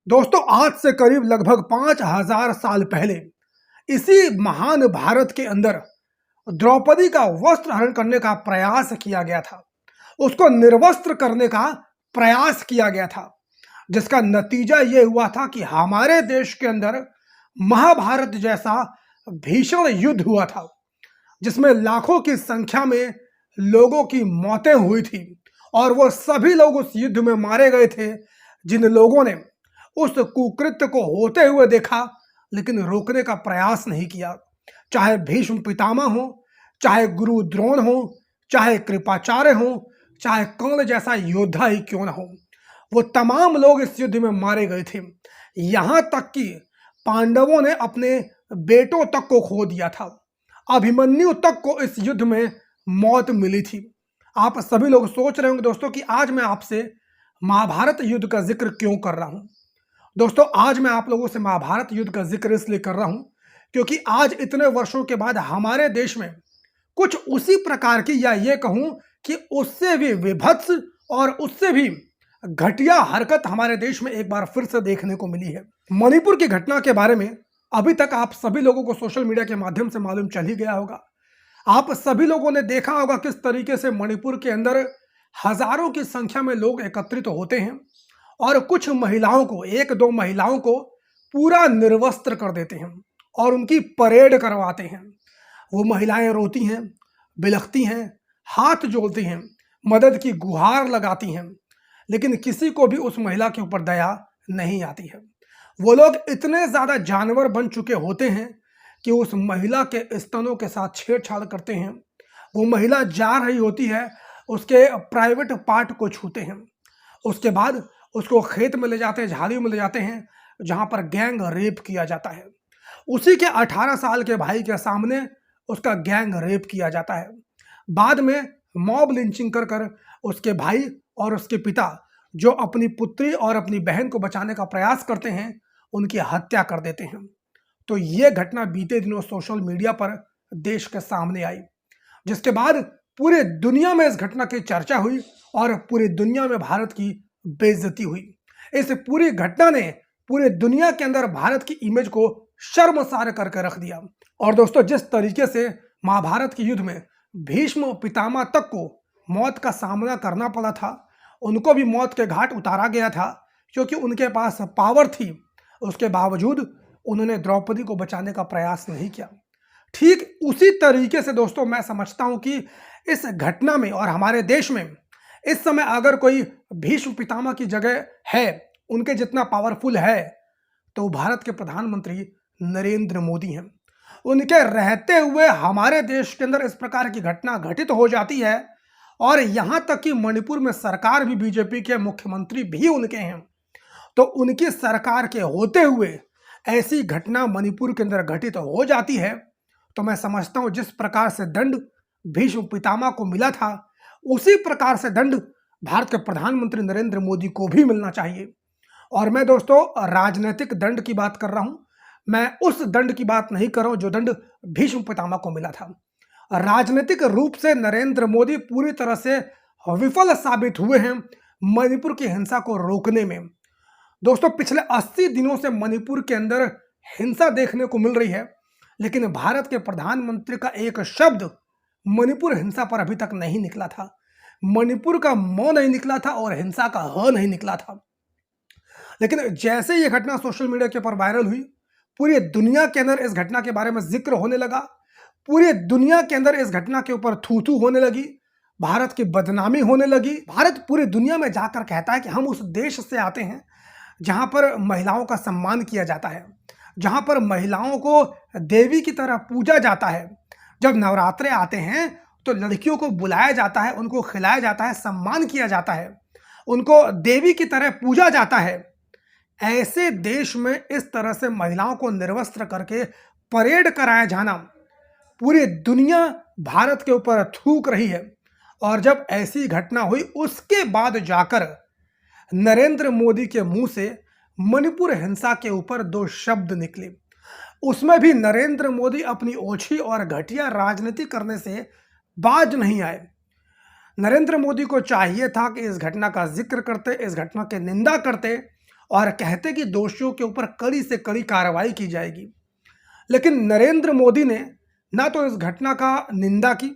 दोस्तों, आज से करीब लगभग 5000 साल पहले इसी महान भारत के अंदर द्रौपदी का वस्त्र हरण करने का प्रयास किया गया था। उसको निर्वस्त्र करने का प्रयास किया गया था, जिसका नतीजा ये हुआ था कि हमारे देश के अंदर महाभारत जैसा भीषण युद्ध हुआ था, जिसमें लाखों की संख्या में लोगों की मौतें हुई थी। और वो सभी लोग उस युद्ध में मारे गए थे जिन लोगों ने उस कुकृत्य को होते हुए देखा लेकिन रोकने का प्रयास नहीं किया। चाहे भीष्म पितामह हो, चाहे गुरु द्रोण हो, चाहे कृपाचार्य हो, चाहे कर्ण जैसा योद्धा ही क्यों ना हो, वो तमाम लोग इस युद्ध में मारे गए थे। यहां तक कि पांडवों ने अपने बेटों तक को खो दिया था। अभिमन्यु तक को इस युद्ध में मौत मिली थी। आप सभी लोग सोच रहे होंगे दोस्तों कि आज मैं आपसे महाभारत युद्ध का जिक्र क्यों कर रहा हूं। दोस्तों, आज मैं आप लोगों से महाभारत युद्ध का जिक्र इसलिए कर रहा हूं क्योंकि आज इतने वर्षों के बाद हमारे देश में कुछ उसी प्रकार की, या ये कहूं कि उससे भी विभत्स और उससे भी घटिया हरकत हमारे देश में एक बार फिर से देखने को मिली है। मणिपुर की घटना के बारे में अभी तक आप सभी लोगों को सोशल मीडिया के माध्यम से मालूम चल ही गया होगा। आप सभी लोगों ने देखा होगा किस तरीके से मणिपुर के अंदर हजारों की संख्या में लोग एकत्रित होते हैं और कुछ महिलाओं को, एक दो महिलाओं को पूरा निर्वस्त्र कर देते हैं और उनकी परेड करवाते हैं। वो महिलाएं रोती हैं, बिलखती हैं, हाथ जोड़ती हैं, मदद की गुहार लगाती हैं, लेकिन किसी को भी उस महिला के ऊपर दया नहीं आती है। वो लोग इतने ज्यादा जानवर बन चुके होते हैं कि उस महिला के स्तनों के साथ छेड़छाड़ करते हैं। वो महिला जा रही होती है, उसके प्राइवेट पार्ट को छूते हैं, उसके बाद उसको खेत में ले जाते हैं, झाड़ियों में ले जाते हैं, जहां पर गैंग रेप किया जाता है। उसी के 18 साल के भाई के सामने उसका गैंग रेप किया जाता है। बाद में मॉब लिंचिंग कर कर उसके भाई और उसके पिता, जो अपनी पुत्री और अपनी बहन को बचाने का प्रयास करते हैं, उनकी हत्या कर देते हैं। तो ये घटना बीते दिनों सोशल मीडिया पर देश के सामने आई, जिसके बाद पूरे दुनिया में इस घटना की चर्चा हुई और पूरी दुनिया में भारत की बेइज्जती हुई। इस पूरी घटना ने पूरे दुनिया के अंदर भारत की इमेज को शर्मसार करके रख दिया। और दोस्तों, जिस तरीके से महाभारत के युद्ध में भीष्म पितामह तक को मौत का सामना करना पड़ा था, उनको भी मौत के घाट उतारा गया था क्योंकि उनके पास पावर थी। उसके बावजूद उन्होंने द्रौपदी को बचाने का प्रयास नहीं किया। ठीक उसी तरीके से दोस्तों, मैं समझता हूं कि इस घटना में और हमारे देश में इस समय अगर कोई भीष्म पितामह की जगह है, उनके जितना पावरफुल है, तो भारत के प्रधानमंत्री नरेंद्र मोदी हैं। उनके रहते हुए हमारे देश के अंदर इस प्रकार की घटना घटित हो जाती है और यहां तक कि मणिपुर में सरकार भी बीजेपी के, मुख्यमंत्री भी उनके हैं। तो उनकी सरकार के होते हुए ऐसी घटना मणिपुर के अंदर घटित हो जाती है, तो मैं समझता हूं जिस प्रकार से दंड भीष्म पितामह को मिला था, उसी प्रकार से दंड भारत के प्रधानमंत्री नरेंद्र मोदी को भी मिलना चाहिए। और मैं दोस्तों राजनीतिक दंड की बात कर रहा हूं, मैं उस दंड की बात नहीं कर रहा हूं जो दंड भीष्म पितामह को मिला था। राजनीतिक रूप से नरेंद्र मोदी पूरी तरह से विफल साबित हुए हैं मणिपुर की हिंसा को रोकने में। दोस्तों, पिछले 80 दिनों से मणिपुर के अंदर हिंसा देखने को मिल रही है, लेकिन भारत के प्रधानमंत्री का एक शब्द मणिपुर हिंसा पर अभी तक नहीं निकला था। मणिपुर का म नहीं निकला था और हिंसा का ह नहीं निकला था। लेकिन जैसे ये घटना सोशल मीडिया के ऊपर वायरल हुई, पूरी दुनिया के अंदर इस घटना के बारे में जिक्र होने लगा, पूरी दुनिया के अंदर इस घटना के ऊपर थू थू होने लगी, भारत की बदनामी होने लगी। भारत पूरी दुनिया में जाकर कहता है कि हम उस देश से आते हैं जहां पर महिलाओं का सम्मान किया जाता है, जहां पर महिलाओं को देवी की तरह पूजा जाता है। जब नवरात्रे आते हैं तो लड़कियों को बुलाया जाता है, उनको खिलाया जाता है, सम्मान किया जाता है, उनको देवी की तरह पूजा जाता है। ऐसे देश में इस तरह से महिलाओं को निर्वस्त्र करके परेड कराया जाना, पूरी दुनिया भारत के ऊपर थूक रही है। और जब ऐसी घटना हुई, उसके बाद जाकर नरेंद्र मोदी के मुंह से मणिपुर हिंसा के ऊपर 2 शब्द निकले। उसमें भी नरेंद्र मोदी अपनी ओछी और घटिया राजनीति करने से बाज नहीं आए। नरेंद्र मोदी को चाहिए था कि इस घटना का जिक्र करते, इस घटना की निंदा करते और कहते कि दोषियों के ऊपर कड़ी से कड़ी कार्रवाई की जाएगी। लेकिन नरेंद्र मोदी ने ना तो इस घटना का निंदा की,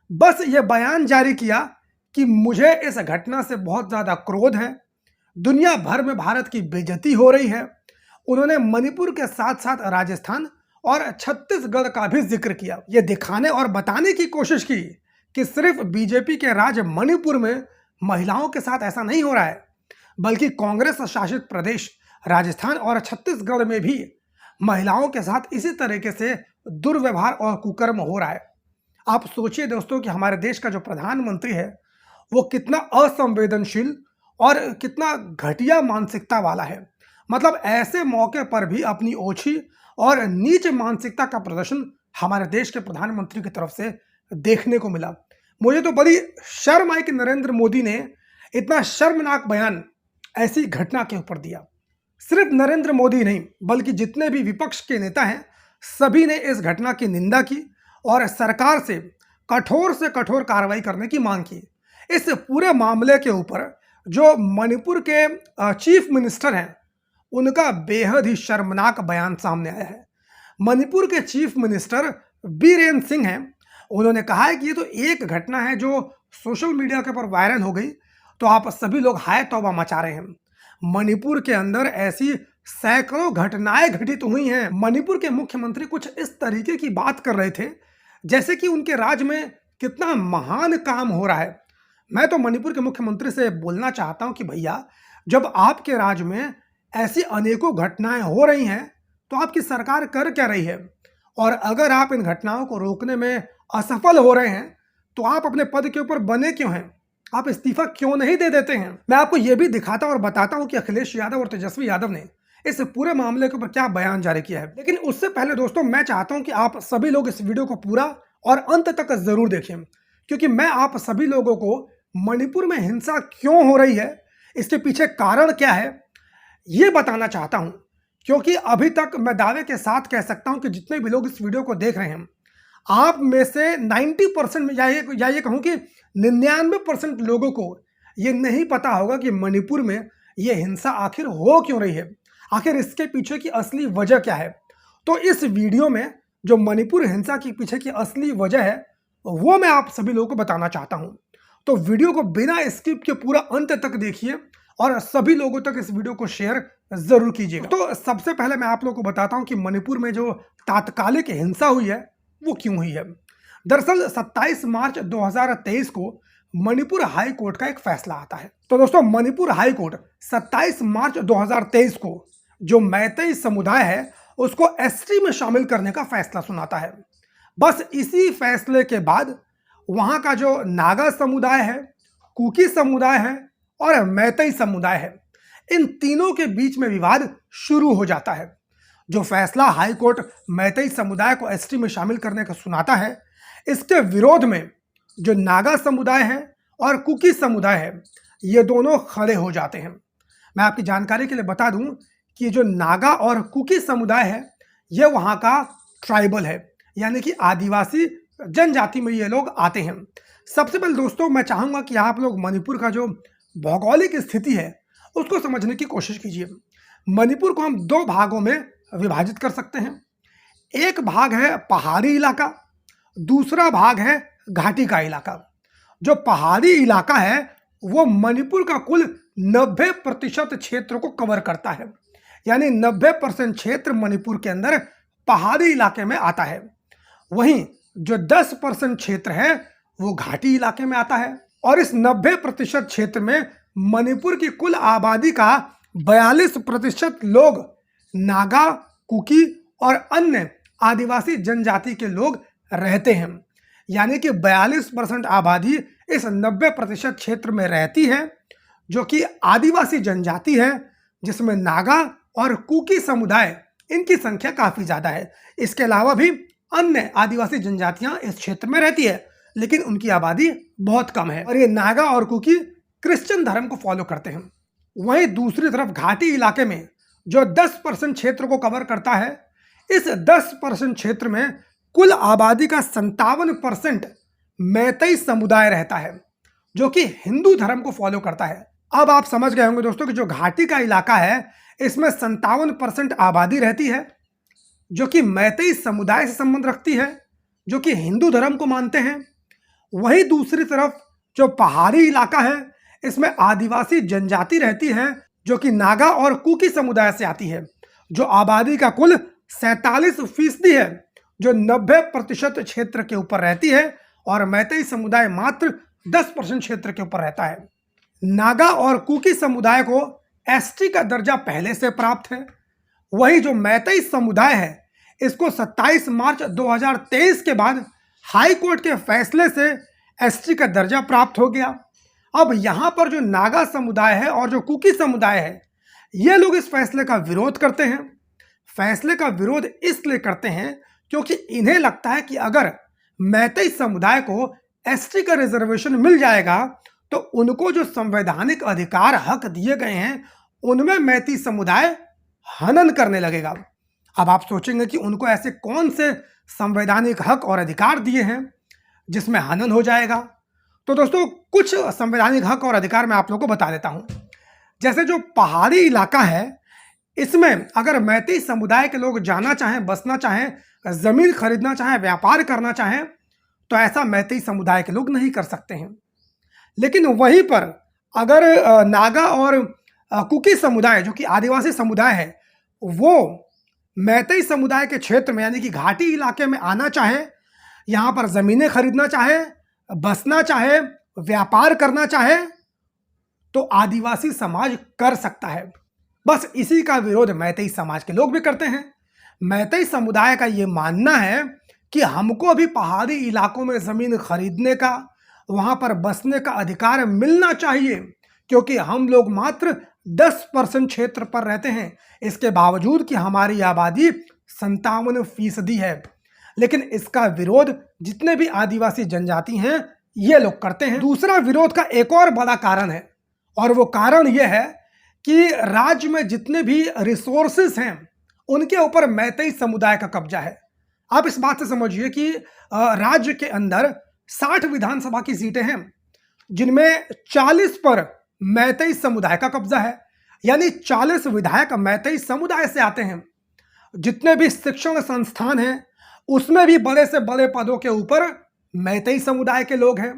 बस ये बयान जारी किया कि मुझे इस घटना से बहुत ज़्यादा क्रोध है, दुनिया भर में भारत की बेइज्जती हो रही है। उन्होंने मणिपुर के साथ साथ राजस्थान और छत्तीसगढ़ का भी जिक्र किया। ये दिखाने और बताने की कोशिश की कि सिर्फ बीजेपी के राज्य मणिपुर में महिलाओं के साथ ऐसा नहीं हो रहा है, बल्कि कांग्रेस शासित प्रदेश राजस्थान और छत्तीसगढ़ में भी महिलाओं के साथ इसी तरीके से दुर्व्यवहार और कुकर्म हो रहा है। आप सोचिए दोस्तों कि हमारे देश का जो प्रधानमंत्री है वो कितना असंवेदनशील और कितना घटिया मानसिकता वाला है। मतलब ऐसे मौके पर भी अपनी ओछी और नीच मानसिकता का प्रदर्शन हमारे देश के प्रधानमंत्री की तरफ से देखने को मिला। मुझे तो बड़ी शर्म आई कि नरेंद्र मोदी ने इतना शर्मनाक बयान ऐसी घटना के ऊपर दिया। सिर्फ नरेंद्र मोदी नहीं बल्कि जितने भी विपक्ष के नेता हैं सभी ने इस घटना की निंदा की और सरकार से कठोर कार्रवाई करने की मांग की। इस पूरे मामले के ऊपर जो मणिपुर के चीफ मिनिस्टर हैं उनका बेहद ही शर्मनाक बयान सामने आया है। मणिपुर के चीफ मिनिस्टर बीरेन सिंह हैं। उन्होंने कहा है कि ये तो एक घटना है जो सोशल मीडिया के ऊपर वायरल हो गई तो आप सभी लोग हाय तौबा मचा रहे हैं। मणिपुर के अंदर ऐसी सैकड़ों घटनाएं घटित हुई हैं। मणिपुर के मुख्यमंत्री कुछ इस तरीके की बात कर रहे थे जैसे कि उनके राज्य में कितना महान काम हो रहा है। मैं तो मणिपुर के मुख्यमंत्री से बोलना चाहता हूं कि भैया, जब आपके राज्य में ऐसी अनेकों घटनाएं हो रही हैं तो आपकी सरकार कर क्या रही है? और अगर आप इन घटनाओं को रोकने में असफल हो रहे हैं तो आप अपने पद के ऊपर बने क्यों हैं? आप इस्तीफा क्यों नहीं दे देते हैं? मैं आपको यह भी दिखाता और बताता हूं कि अखिलेश यादव और तेजस्वी यादव ने इस पूरे मामले के ऊपर क्या बयान जारी किया है। लेकिन उससे पहले दोस्तों मैं चाहता हूं कि आप सभी लोग इस वीडियो को पूरा और अंत तक जरूर देखें, क्योंकि मैं आप सभी लोगों को मणिपुर में हिंसा क्यों हो रही है, इसके पीछे कारण क्या है, ये बताना चाहता हूं। क्योंकि अभी तक मैं दावे के साथ कह सकता हूं कि जितने भी लोग इस वीडियो को देख रहे हैं आप में से 90% या ये कहूं कि 99% लोगों को ये नहीं पता होगा कि मणिपुर में ये हिंसा आखिर हो क्यों रही है, आखिर इसके पीछे की असली वजह क्या है। तो इस वीडियो में जो मणिपुर हिंसा के पीछे की असली वजह है वो मैं आप सभी लोगों को बताना चाहता हूं। तो वीडियो को बिना स्किप के पूरा अंत तक देखिए और सभी लोगों तक इस वीडियो को शेयर जरूर कीजिएगा। तो सबसे पहले मैं आप लोगों को बताता हूं कि मणिपुर में जो तात्कालिक हिंसा हुई है वो क्यों हुई है। दरअसल 27 मार्च 2023 को मणिपुर हाई कोर्ट का एक फैसला आता है। तो दोस्तों मणिपुर हाई कोर्ट 27 मार्च 2023 को जो मैतेई समुदाय है उसको एसटी में शामिल करने का फैसला सुनाता है। बस इसी फैसले के बाद वहां का जो नागा समुदाय है, कुकी समुदाय है और मैतेई समुदाय है, इन तीनों के बीच में विवाद शुरू हो जाता है। जो फैसला हाई कोर्ट मैतेई समुदाय को एसटी में शामिल करने का सुनाता है, इसके विरोध में जो नागा समुदाय है और कुकी समुदाय है ये दोनों खड़े हो जाते हैं। मैं आपकी जानकारी के लिए बता दूं कि जो नागा और कुकी समुदाय है ये वहाँ का ट्राइबल है, यानी कि आदिवासी जनजाति में ये लोग आते हैं। सबसे पहले दोस्तों मैं चाहूँगा कि आप लोग मणिपुर का जो भौगोलिक स्थिति है उसको समझने की कोशिश कीजिए। मणिपुर को हम दो भागों में विभाजित कर सकते हैं। एक भाग है पहाड़ी इलाका, दूसरा भाग है घाटी का इलाका। जो पहाड़ी इलाका है वो मणिपुर का कुल 90% क्षेत्र को कवर करता है, यानी 90% क्षेत्र मणिपुर के अंदर पहाड़ी इलाके में आता है। वहीं जो 10% क्षेत्र है वो घाटी इलाके में आता है। और इस 90% क्षेत्र में मणिपुर की कुल आबादी का 42% लोग नागा, कुकी और अन्य आदिवासी जनजाति के लोग रहते हैं। यानी कि 42% आबादी इस 90% क्षेत्र में रहती है जो कि आदिवासी जनजाति है, जिसमें नागा और कुकी समुदाय इनकी संख्या काफ़ी ज़्यादा है। इसके अलावा भी अन्य आदिवासी जनजातियां इस क्षेत्र में रहती है लेकिन उनकी आबादी बहुत कम है और ये नागा और कुकी क्रिश्चियन धर्म को फॉलो करते हैं। वहीं दूसरी तरफ घाटी इलाके में जो 10% क्षेत्र को कवर करता है, इस 10% क्षेत्र में कुल आबादी का 57% मैतेई समुदाय रहता है जो कि हिंदू धर्म को फॉलो करता है। अब आप समझ गए होंगे दोस्तों कि जो घाटी का इलाका है इसमें 57% आबादी रहती है जो कि मैतेई समुदाय से संबंध रखती है, जो कि हिंदू धर्म को मानते हैं। वहीं दूसरी तरफ जो पहाड़ी इलाका है इसमें आदिवासी जनजाति रहती है जो कि नागा और कुकी समुदाय से आती है, जो आबादी का कुल 47% है, जो 90% क्षेत्र के ऊपर रहती है, और मैतेई समुदाय मात्र 10% क्षेत्र के ऊपर रहता है। नागा और कुकी समुदाय को एसटी का दर्जा पहले से प्राप्त है। वही जो मैतेई समुदाय है इसको 27 मार्च 2023 के बाद हाई कोर्ट के फैसले से एसटी का दर्जा प्राप्त हो गया। अब यहां पर जो नागा समुदाय है और जो कुकी समुदाय है ये लोग इस फैसले का विरोध करते हैं। फैसले का विरोध इसलिए करते हैं क्योंकि इन्हें लगता है कि अगर मैतेई समुदाय को एसटी का रिजर्वेशन मिल जाएगा तो उनको जो संवैधानिक अधिकार हक दिए गए हैं उनमें मैतेई समुदाय हनन करने लगेगा। अब आप सोचेंगे कि उनको ऐसे कौन से संवैधानिक हक और अधिकार दिए हैं जिसमें हनन हो जाएगा। तो दोस्तों कुछ संवैधानिक हक और अधिकार मैं आप लोगों को बता देता हूं। जैसे जो पहाड़ी इलाका है इसमें अगर मैतेई समुदाय के लोग जाना चाहें, बसना चाहें, जमीन खरीदना चाहें, व्यापार करना चाहें तो ऐसा मैतेई समुदाय के लोग नहीं कर सकते हैं। लेकिन वहीं पर अगर नागा और कुकी समुदाय जो कि आदिवासी समुदाय है वो मैतेई समुदाय के क्षेत्र में यानी कि घाटी इलाके में आना चाहे, यहाँ पर ज़मीनें खरीदना चाहे, बसना चाहे, व्यापार करना चाहे तो आदिवासी समाज कर सकता है। बस इसी का विरोध मैतेई समाज के लोग भी करते हैं। मैतेई समुदाय का ये मानना है कि हमको भी पहाड़ी इलाकों में ज़मीन खरीदने का, वहाँ पर बसने का अधिकार मिलना चाहिए क्योंकि हम लोग मात्र 10% क्षेत्र पर रहते हैं, इसके बावजूद कि हमारी आबादी 57% है। लेकिन इसका विरोध जितने भी आदिवासी जनजाति हैं ये लोग करते हैं। दूसरा विरोध का एक और बड़ा कारण है और वो कारण ये है कि राज्य में जितने भी रिसोर्सेस हैं उनके ऊपर मैतेई समुदाय का कब्जा है। आप इस बात से समझिए कि राज्य के अंदर 60 विधानसभा की सीटें हैं जिनमें 40 पर मैतेई समुदाय का कब्जा है, यानी 40 विधायक मैतेई समुदाय से आते हैं। जितने भी शिक्षण संस्थान हैं उसमें भी बड़े से बड़े पदों के ऊपर मैतेई समुदाय के लोग हैं।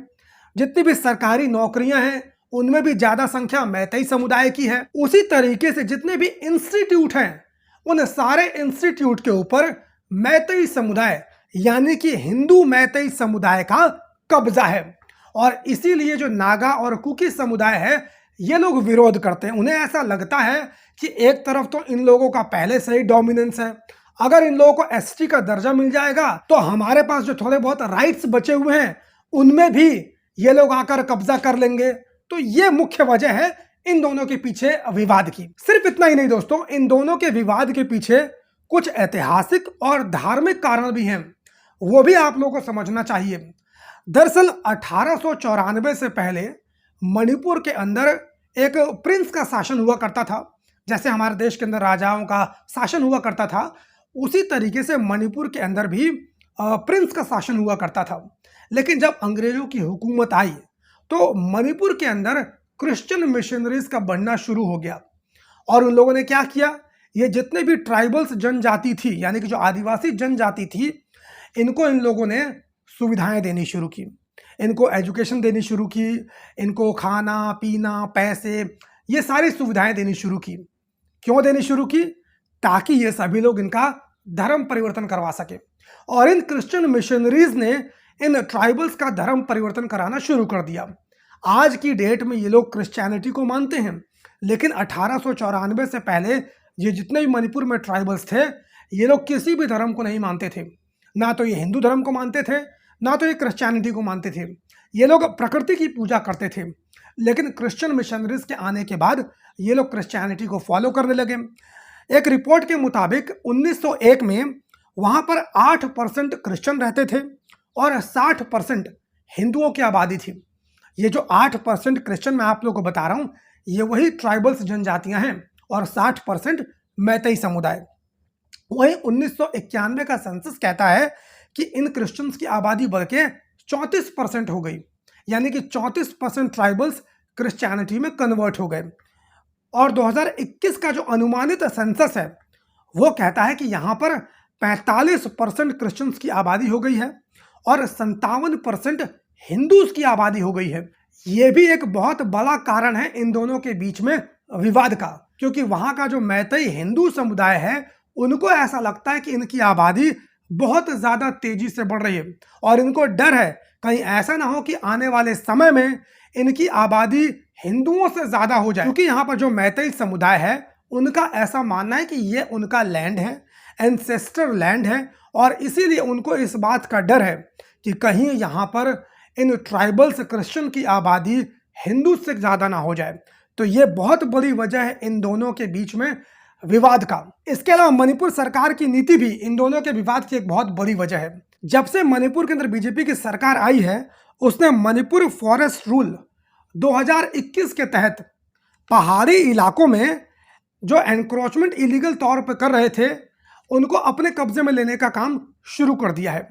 जितनी भी सरकारी नौकरियां हैं उनमें भी ज़्यादा संख्या मैतेई समुदाय की है। उसी तरीके से जितने भी इंस्टीट्यूट हैं उन सारे इंस्टीट्यूट के ऊपर मैतेई समुदाय यानी कि हिंदू मैतेई समुदाय का कब्जा है। और इसीलिए जो नागा और कुकी समुदाय है ये लोग विरोध करते हैं। उन्हें ऐसा लगता है कि एक तरफ तो इन लोगों का पहले से ही डोमिनेंस है, अगर इन लोगों को एसटी का दर्जा मिल जाएगा तो हमारे पास जो थोड़े बहुत राइट्स बचे हुए हैं उनमें भी ये लोग आकर कब्जा कर लेंगे। तो ये मुख्य वजह है इन दोनों के पीछे विवाद की। सिर्फ इतना ही नहीं दोस्तों, इन दोनों के विवाद के पीछे कुछ ऐतिहासिक और धार्मिक कारण भी हैं, वो भी आप लोगों को समझना चाहिए। दरअसल 1894 से पहले मणिपुर के अंदर एक प्रिंस का शासन हुआ करता था। जैसे हमारे देश के अंदर राजाओं का शासन हुआ करता था उसी तरीके से मणिपुर के अंदर भी प्रिंस का शासन हुआ करता था। लेकिन जब अंग्रेजों की हुकूमत आई तो मणिपुर के अंदर क्रिश्चियन मिशनरीज का बढ़ना शुरू हो गया और उन लोगों ने क्या किया, ये जितने भी ट्राइबल्स जनजाति थी यानी कि जो आदिवासी जनजाति थी इनको इन लोगों ने सुविधाएं देनी शुरू की, इनको एजुकेशन देनी शुरू की, इनको खाना पीना पैसे ये सारी सुविधाएं देनी शुरू की। क्यों देनी शुरू की? ताकि ये सभी लोग इनका धर्म परिवर्तन करवा सके। और इन क्रिश्चियन मिशनरीज ने इन ट्राइबल्स का धर्म परिवर्तन कराना शुरू कर दिया। आज की डेट में ये लोग क्रिश्चियनिटी को मानते हैं, लेकिन 1894 से पहले ये जितने भी मणिपुर में ट्राइबल्स थे ये लोग किसी भी धर्म को नहीं मानते थे। ना तो ये हिंदू धर्म को मानते थे, ना तो ये क्रिश्चियनिटी को मानते थे। ये लोग प्रकृति की पूजा करते थे। लेकिन क्रिश्चियन मिशनरीज के आने के बाद ये लोग क्रिश्चियनिटी को फॉलो करने लगे। एक रिपोर्ट के मुताबिक 1901 में वहाँ पर 8% क्रिश्चियन रहते थे और 60% हिंदुओं की आबादी थी। ये जो 8% क्रिश्चियन मैं आप लोगों को बता रहा हूँ ये वही ट्राइबल्स जनजातियाँ हैं और 60% मैतेई समुदाय। वहीं 1991 का सेंसस कहता है कि इन क्रिश्चियंस की आबादी बढ़ के 34% हो गई, यानी कि 34% ट्राइबल्स क्रिश्चियनिटी में कन्वर्ट हो गए। और 2021 का जो अनुमानित सेंसस है वो कहता है कि यहाँ पर 45% क्रिश्चियंस की आबादी हो गई है और 57% हिंदूज की आबादी हो गई है। ये भी एक बहुत बड़ा कारण है इन दोनों के बीच में विवाद का, क्योंकि वहां का जो मैतेई हिंदू समुदाय है उनको ऐसा लगता है कि इनकी आबादी बहुत ज्यादा तेजी से बढ़ रही है और इनको डर है कहीं ऐसा ना हो कि आने वाले समय में इनकी आबादी हिंदुओं से ज्यादा हो जाए, क्योंकि यहाँ पर जो मैतेई समुदाय है उनका ऐसा मानना है कि ये उनका लैंड है, एंसेस्टर लैंड है, और इसीलिए उनको इस बात का डर है कि कहीं यहाँ पर इन ट्राइबल्स क्रिश्चियन की आबादी हिंदू से ज्यादा ना हो जाए। तो ये बहुत बड़ी वजह है इन दोनों के बीच में विवाद का। इसके अलावा मणिपुर सरकार की नीति भी इन दोनों के विवाद की एक बहुत बड़ी वजह है। जब से मणिपुर के अंदर बीजेपी की सरकार आई है उसने मणिपुर फॉरेस्ट रूल 2021 के तहत पहाड़ी इलाकों में जो एनक्रोचमेंट इलीगल तौर पर कर रहे थे उनको अपने कब्जे में लेने का काम शुरू कर दिया है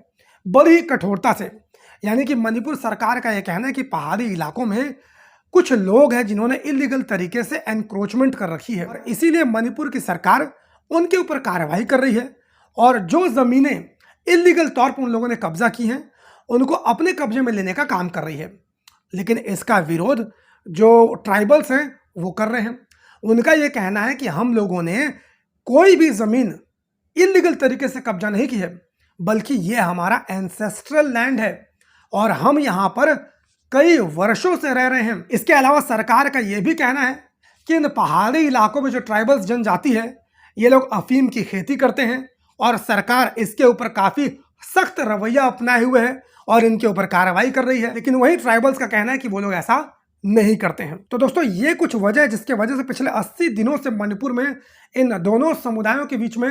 बड़ी कठोरता से। यानी कि मणिपुर सरकार का यह कहना है कि पहाड़ी इलाकों में कुछ लोग हैं जिन्होंने इलीगल तरीके से एनक्रोचमेंट कर रखी है और इसीलिए मणिपुर की सरकार उनके ऊपर कार्रवाई कर रही है और जो जमीनें इलीगल तौर पर उन लोगों ने कब्जा की हैं उनको अपने कब्जे में लेने का काम कर रही है। लेकिन इसका विरोध जो ट्राइबल्स हैं वो कर रहे हैं। उनका यह कहना है कि हम लोगों ने कोई भी जमीन इलीगल तरीके से कब्जा नहीं की है, बल्कि ये हमारा एंसेस्ट्रल लैंड है और हम यहाँ पर कई वर्षों से रह रहे हैं। इसके अलावा सरकार का यह भी कहना है कि इन पहाड़ी इलाकों में जो ट्राइबल्स जनजाति है ये लोग अफीम की खेती करते हैं और सरकार इसके ऊपर काफी सख्त रवैया अपनाए हुए है और इनके ऊपर कार्रवाई कर रही है। लेकिन वही ट्राइबल्स का कहना है कि वो लोग ऐसा नहीं करते हैं। तो दोस्तों ये कुछ वजह है जिसके वजह से पिछले 80 दिनों से मणिपुर में इन दोनों समुदायों के बीच में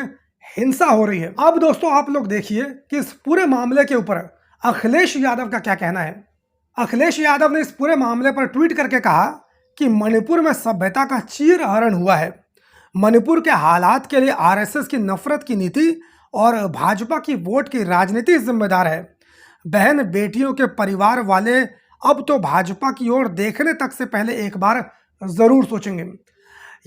हिंसा हो रही है। अब दोस्तों आप लोग देखिए कि इस पूरे मामले के ऊपर अखिलेश यादव का क्या कहना है। अखिलेश यादव ने इस पूरे मामले पर ट्वीट करके कहा कि मणिपुर में सभ्यता का चीरहरण हुआ है। मणिपुर के हालात के लिए आरएसएस की नफरत की नीति और भाजपा की वोट की राजनीति जिम्मेदार है। बहन बेटियों के परिवार वाले अब तो भाजपा की ओर देखने तक से पहले एक बार जरूर सोचेंगे।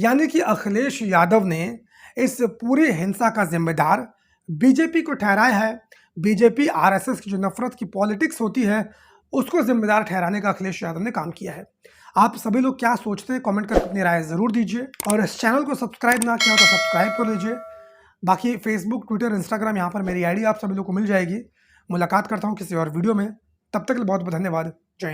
यानी कि अखिलेश यादव ने इस पूरी हिंसा का जिम्मेदार बीजेपी को ठहराया है। बीजेपी आरएसएस की जो नफरत की पॉलिटिक्स होती है उसको जिम्मेदार ठहराने का अखिलेश यादव ने काम किया है। आप सभी लोग क्या सोचते हैं कमेंट करके अपनी राय जरूर दीजिए और इस चैनल को सब्सक्राइब ना किया हो तो सब्सक्राइब कर लीजिए। बाकी फेसबुक, ट्विटर, इंस्टाग्राम यहाँ पर मेरी आईडी आप सभी लोग को मिल जाएगी। मुलाकात करता हूँ किसी और वीडियो में, तब तक के लिए बहुत बहुत धन्यवाद। जय हिंद।